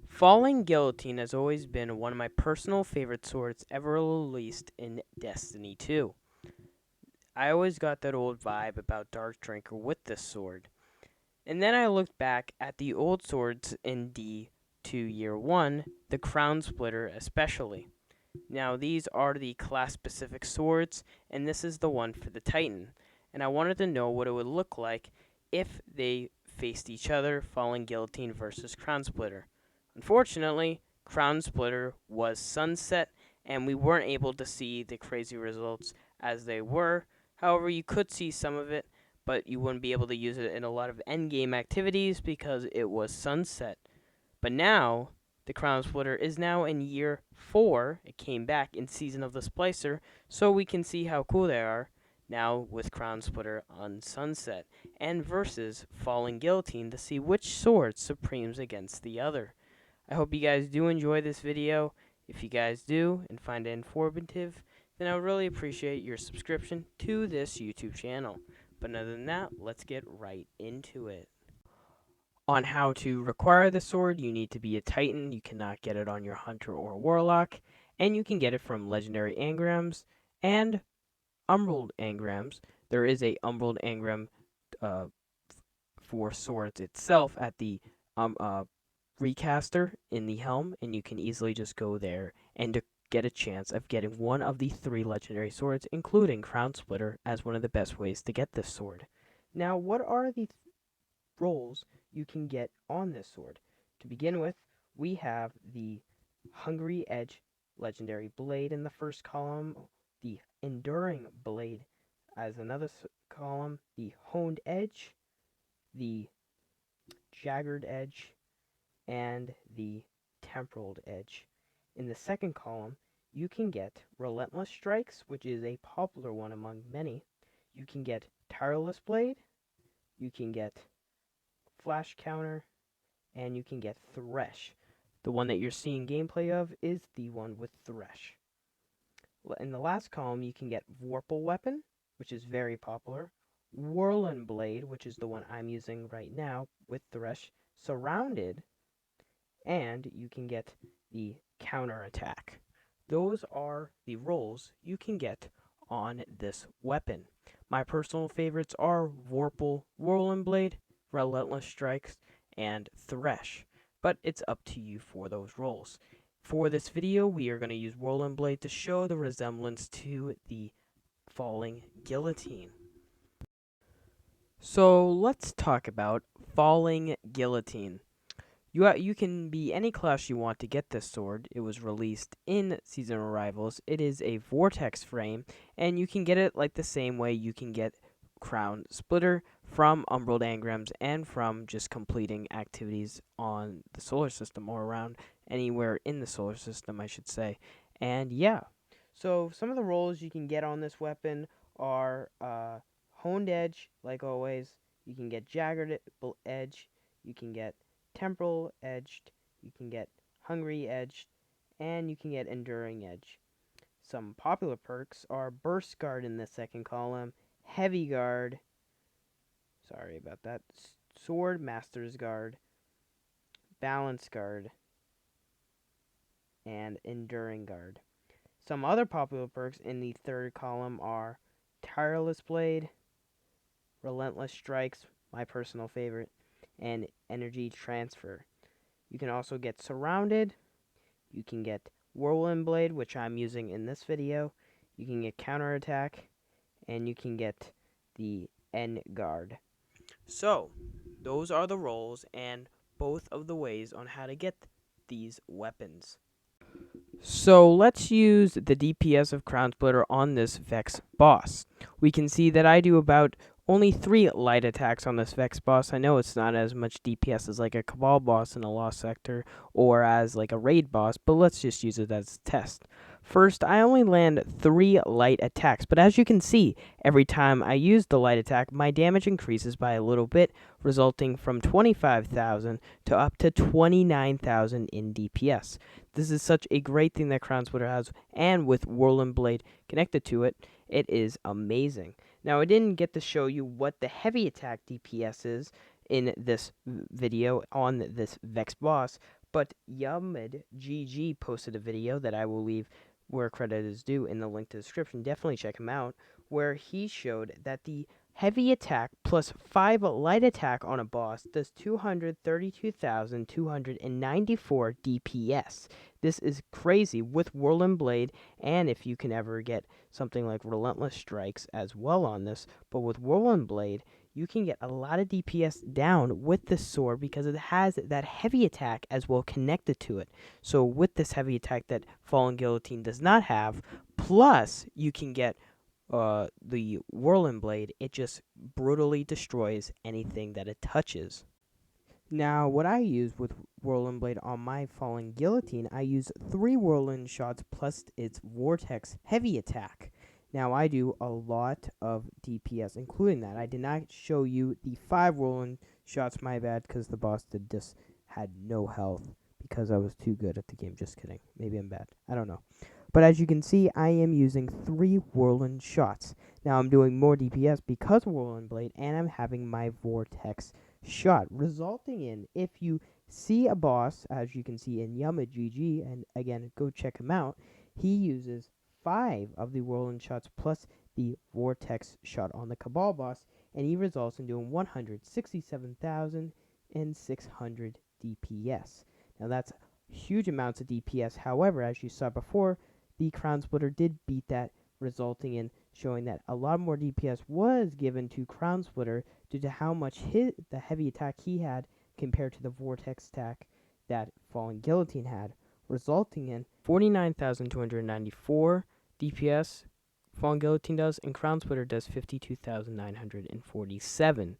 Falling Guillotine has always been one of my personal favorite swords ever released in Destiny 2. I always got that old vibe about Dark Drinker with this sword. And then I looked back at the old swords in D2 Year 1, the Crown Splitter especially. Now, these are the class specific swords, and this is the one for the Titan. And I wanted to know what it would look like if they faced each other, Falling Guillotine versus Crown Splitter. Unfortunately, Crown Splitter was sunset, and we weren't able to see the crazy results as they were. However, you could see some of it, but you wouldn't be able to use it in a lot of endgame activities because it was sunset. But now, the Crown Splitter is now in year 4. It came back in Season of the Splicer, so we can see how cool they are now with Crown Splitter on Sunset, and versus Falling Guillotine to see which sword supremes against the other. I hope you guys do enjoy this video. If you guys do and find it informative, then I would really appreciate your subscription to this YouTube channel. But other than that, let's get right into it. On how to require the sword, you need to be a Titan. You cannot get it on your Hunter or Warlock, and you can get it from Legendary Engrams and Umbral Engrams. There is a Umbral Engram uh, for swords itself at the recaster in the helm, and you can easily just go there and to get a chance of getting one of the 3 legendary swords, including Crown Splitter, as one of the best ways to get this sword. Now, what are the roles you can get on this sword? To begin with, we have the Hungry Edge legendary blade in the first column, the Enduring blade as another column, the Honed Edge, the Jagged Edge, and the Temporal Edge. In the second column, you can get Relentless Strikes, which is a popular one among many. You can get Tireless Blade, you can get Flash Counter, and you can get Thresh. The one that you're seeing gameplay of is the one with Thresh. In the last column, you can get Vorpal Weapon, which is very popular, Whirling Blade, which is the one I'm using right now with Thresh, Surrounded, and you can get the Counter Attack. Those are the roles you can get on this weapon. My personal favorites are Vorpal, Whirling Blade, Relentless Strikes, and Thresh, but it's up to you for those roles. For this video, we are going to use Whirling Blade to show the resemblance to the Falling Guillotine. So let's talk about Falling Guillotine. You can be any class you want to get this sword. It was released in Season Arrivals. It is a vortex frame, and you can get it like the same way you can get Crown Splitter from Umbral Engrams and from just completing activities on the solar system or around anywhere in the solar system, I should say. And yeah, so some of the roles you can get on this weapon are Honed Edge, like always. You can get Jagged Edge. You can get Temporal Edged. You can get Hungry Edged. And you can get Enduring Edge. Some popular perks are Burst Guard in the second column, Heavy Guard, sorry about that, Sword Master's Guard, Balance Guard, and Enduring Guard. Some other popular perks in the third column are Tireless Blade, Relentless Strikes, my personal favorite, and Energy Transfer. You can also get Surrounded, you can get Whirlwind Blade, which I'm using in this video, you can get Counterattack, and you can get the End Guard. So, those are the roles and both of the ways on how to get these weapons. So let's use the DPS of Crown Splitter on this Vex boss. We can see that I do about only 3 light attacks on this Vex boss. I know it's not as much DPS as like a Cabal boss in a Lost Sector or as like a raid boss, but let's just use it as a test. First, I only land 3 light attacks, but as you can see, every time I use the light attack, my damage increases by a little bit, resulting from 25,000 to up to 29,000 in DPS. This is such a great thing that Crown Splitter has, and with Whirling Blade connected to it, it is amazing. Now, I didn't get to show you what the heavy attack DPS is in this video on this Vex boss, but Yamid GG posted a video that I will leave where credit is due in the link to the description. Definitely check him out, where he showed that the heavy attack plus 5 light attack on a boss does 232,294 DPS. This is crazy with Whirling Blade, and if you can ever get something like Relentless Strikes as well on this, but with Whirling Blade, you can get a lot of DPS down with this sword because it has that heavy attack as well connected to it. So with this heavy attack that Falling Guillotine does not have, plus you can get the Whirling Blade, it just brutally destroys anything that it touches. Now, what I use with Whirling Blade on my Falling Guillotine, I use 3 Whirling shots plus its Vortex heavy attack. Now, I do a lot of DPS, including that. I did not show you the 5 Whirling shots, my bad, because the boss had no health because I was too good at the game. Just kidding. Maybe I'm bad. I don't know. But as you can see, I am using 3 Whirling shots. Now, I'm doing more DPS because of Whirling Blade, and I'm having my Vortex shot, resulting in, if you see a boss, as you can see in Yama GG, and again, go check him out, he uses 5 of the Whirling shots plus the Vortex shot on the Cabal boss, and he results in doing 167,600 DPS. Now, that's huge amounts of DPS. However, as you saw before, the Crown Splitter did beat that, resulting in showing that a lot more DPS was given to Crown Splitter due to how much the heavy attack he had compared to the Vortex attack that Falling Guillotine had, resulting in 49,294 DPS Falling Guillotine does, and Crown Splitter does 52,947.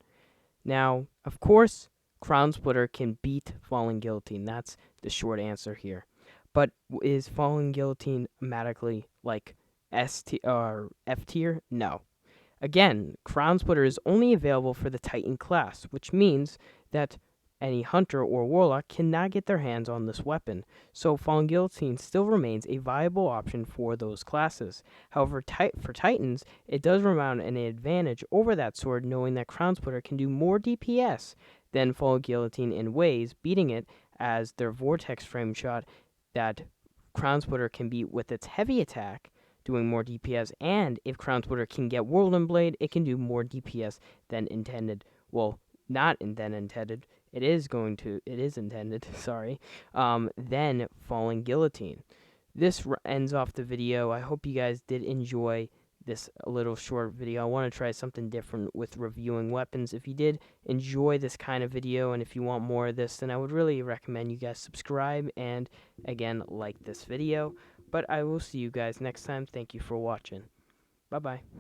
Now, of course, Crown Splitter can beat Falling Guillotine. That's the short answer here. But is Falling Guillotine automatically like S tier or F tier? No. Again, Crown Splitter is only available for the Titan class, which means that any hunter or warlock cannot get their hands on this weapon. So Falling Guillotine still remains a viable option for those classes. However, for Titans, it does remain an advantage over that sword, knowing that Crown Splitter can do more DPS than Falling Guillotine in ways, beating it as their Vortex frame shot that Crown Splitter can beat with its heavy attack, doing more DPS, and if Crown Splitter can get Whirling Blade, it can do more DPS than intended. Well, not than intended. It is intended, sorry, then Falling Guillotine. This ends off the video. I hope you guys did enjoy this little short video. I want to try something different with reviewing weapons. If you did enjoy this kind of video, and if you want more of this, then I would really recommend you guys subscribe and, again, like this video. But I will see you guys next time. Thank you for watching. Bye-bye.